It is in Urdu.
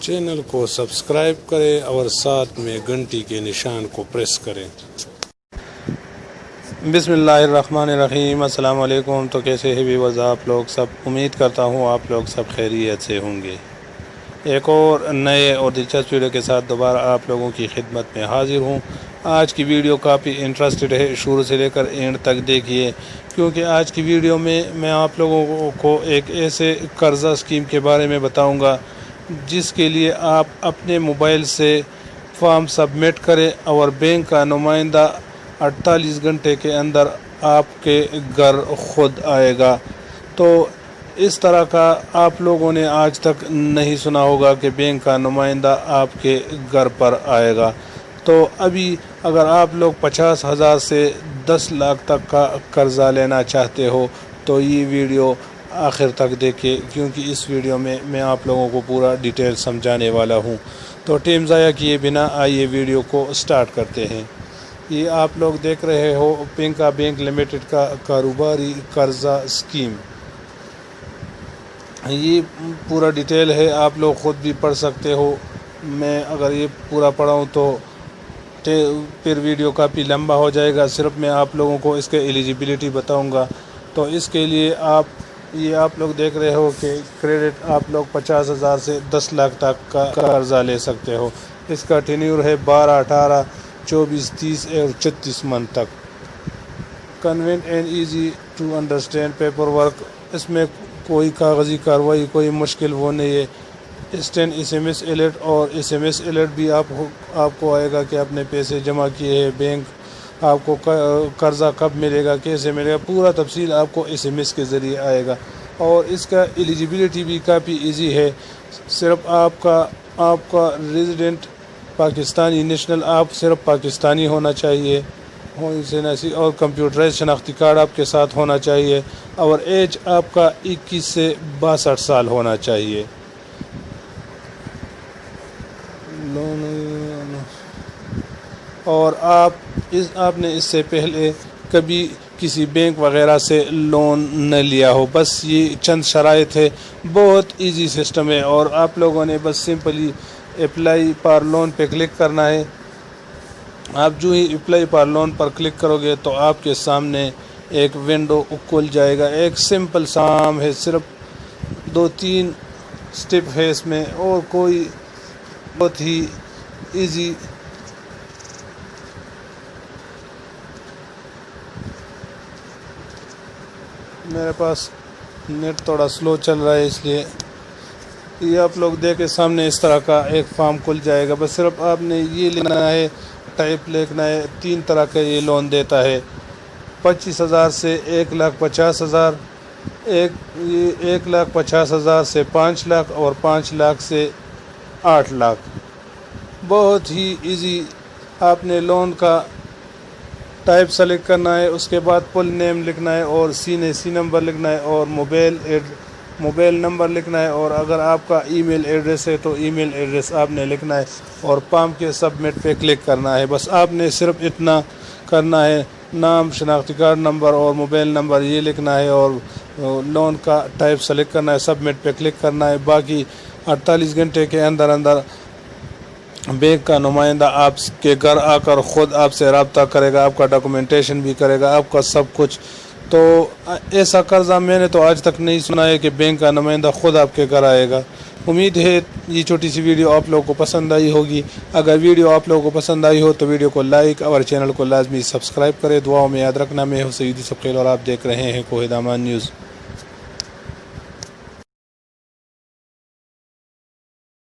چینل کو سبسکرائب کریں اور ساتھ میں گھنٹی کے نشان کو پریس کریں۔ بسم اللہ الرحمن الرحیم۔ السلام علیکم۔ تو کیسے ہیں ویورز آپ لوگ سب؟ امید کرتا ہوں آپ لوگ سب خیریت سے ہوں گے۔ ایک اور نئے اور دلچسپ ویڈیو کے ساتھ دوبارہ آپ لوگوں کی خدمت میں حاضر ہوں۔ آج کی ویڈیو کافی انٹرسٹڈ ہے، شروع سے لے کر اینڈ تک دیکھیے، کیونکہ آج کی ویڈیو میں آپ لوگوں کو ایک ایسے قرضہ اسکیم کے بارے میں بتاؤں گا جس کے لیے آپ اپنے موبائل سے فارم سبمٹ کریں اور بینک کا نمائندہ 48 گھنٹے کے اندر آپ کے گھر خود آئے گا۔ تو اس طرح کا آپ لوگوں نے آج تک نہیں سنا ہوگا کہ بینک کا نمائندہ آپ کے گھر پر آئے گا۔ تو ابھی اگر آپ لوگ 50,000 سے 10 لاکھ تک کا قرضہ لینا چاہتے ہو تو یہ ویڈیو آخر تک دیکھیں، کیونکہ اس ویڈیو میں آپ لوگوں کو پورا ڈیٹیل سمجھانے والا ہوں۔ تو ٹائم ضائع کیے بنا آئیے ویڈیو کو سٹارٹ کرتے ہیں۔ یہ آپ لوگ دیکھ رہے ہو پنکا بینک لمیٹڈ کا کاروباری قرضہ اسکیم۔ یہ پورا ڈیٹیل ہے، آپ لوگ خود بھی پڑھ سکتے ہو۔ میں اگر یہ پورا پڑھاؤں تو پھر ویڈیو کافی لمبا ہو جائے گا۔ صرف میں آپ لوگوں کو اس کے ایلیجیبلٹی بتاؤں گا۔ تو اس کے لیے آپ لوگ دیکھ رہے ہو کہ کریڈٹ آپ لوگ 50,000 سے 10 لاکھ تک کا قرضہ لے سکتے ہو۔ اس کا ٹینیور ہے 12، 18، 24، 30 اور 36 منتھ تک۔ Convenient and easy to understand paper work, اس میں کوئی کاغذی کاروائی کوئی مشکل وہ نہیں ہے۔ انسٹنٹ SMS الرٹ، اور SMS الرٹ بھی آپ کو آئے گا کہ آپ نے پیسے جمع کیے ہیں، بینک آپ کو قرضہ کب ملے گا، کیسے ملے گا، پورا تفصیل آپ کو SMS کے ذریعے آئے گا۔ اور اس کا ایلیجیبلٹی بھی کافی ایزی ہے۔ صرف آپ کا ریزیڈنٹ پاکستانی نیشنل، آپ صرف پاکستانی ہونا چاہیے اور کمپیوٹرائز شناختی کارڈ آپ کے ساتھ ہونا چاہیے، اور ایج آپ کا 21 سے 62 سال ہونا چاہیے۔ اور آپ نے اس سے پہلے کبھی کسی بینک وغیرہ سے لون نہ لیا ہو۔ بس یہ چند شرائط ہے، بہت ایزی سسٹم ہے، اور آپ لوگوں نے بس سمپلی اپلائی فار لون پہ کلک کرنا ہے۔ آپ جو ہی اپلائی فار لون پر کلک کرو گے تو آپ کے سامنے ایک ونڈو کھل جائے گا۔ ایک سمپل کام ہے، صرف 2-3 سٹیپ ہے اس میں، اور کوئی بہت ہی ایزی۔ میرے پاس نیٹ تھوڑا سلو چل رہا ہے، اس لیے یہ آپ لوگ دیکھیں سامنے اس طرح کا ایک فارم کھل جائے گا۔ بس صرف آپ نے یہ لکھنا ہے، ٹائپ لکھنا ہے۔ 3 طرح کا یہ لون دیتا ہے، 25,000 سے 1,50,000، 1,50,000 سے 5 لاکھ، اور 5 لاکھ سے 8 لاکھ۔ بہت ہی ایزی۔ آپ نے لون کا ٹائپ سلیکٹ کرنا ہے، اس کے بعد فل نیم لکھنا ہے، اور سی نمبر لکھنا ہے، اور موبائل نمبر لکھنا ہے، اور اگر آپ کا ای میل ایڈریس ہے تو ای میل ایڈریس آپ نے لکھنا ہے، اور فارم کے سبمٹ پہ کلک کرنا ہے۔ بس آپ نے صرف اتنا کرنا ہے، نام، شناختی کارڈ نمبر اور موبائل نمبر یہ لکھنا ہے، اور لون کا ٹائپ سلیکٹ کرنا ہے، سبمٹ پہ کلک کرنا ہے۔ باقی 48 گھنٹے کے اندر بینک کا نمائندہ آپ کے گھر آ کر خود آپ سے رابطہ کرے گا، آپ کا ڈاکومنٹیشن بھی کرے گا، آپ کا سب کچھ۔ تو ایسا قرضہ میں نے تو آج تک نہیں سنا ہے کہ بینک کا نمائندہ خود آپ کے گھر آئے گا۔ امید ہے یہ چھوٹی سی ویڈیو آپ لوگوں کو پسند آئی ہوگی۔ اگر ویڈیو آپ لوگوں کو پسند آئی ہو تو ویڈیو کو لائک اور چینل کو لازمی سبسکرائب کریں۔ دعاؤں میں یاد رکھنا، میں ہوں سیدی سفقیل اور آپ دیکھ رہے ہیں کوہ دامان نیوز۔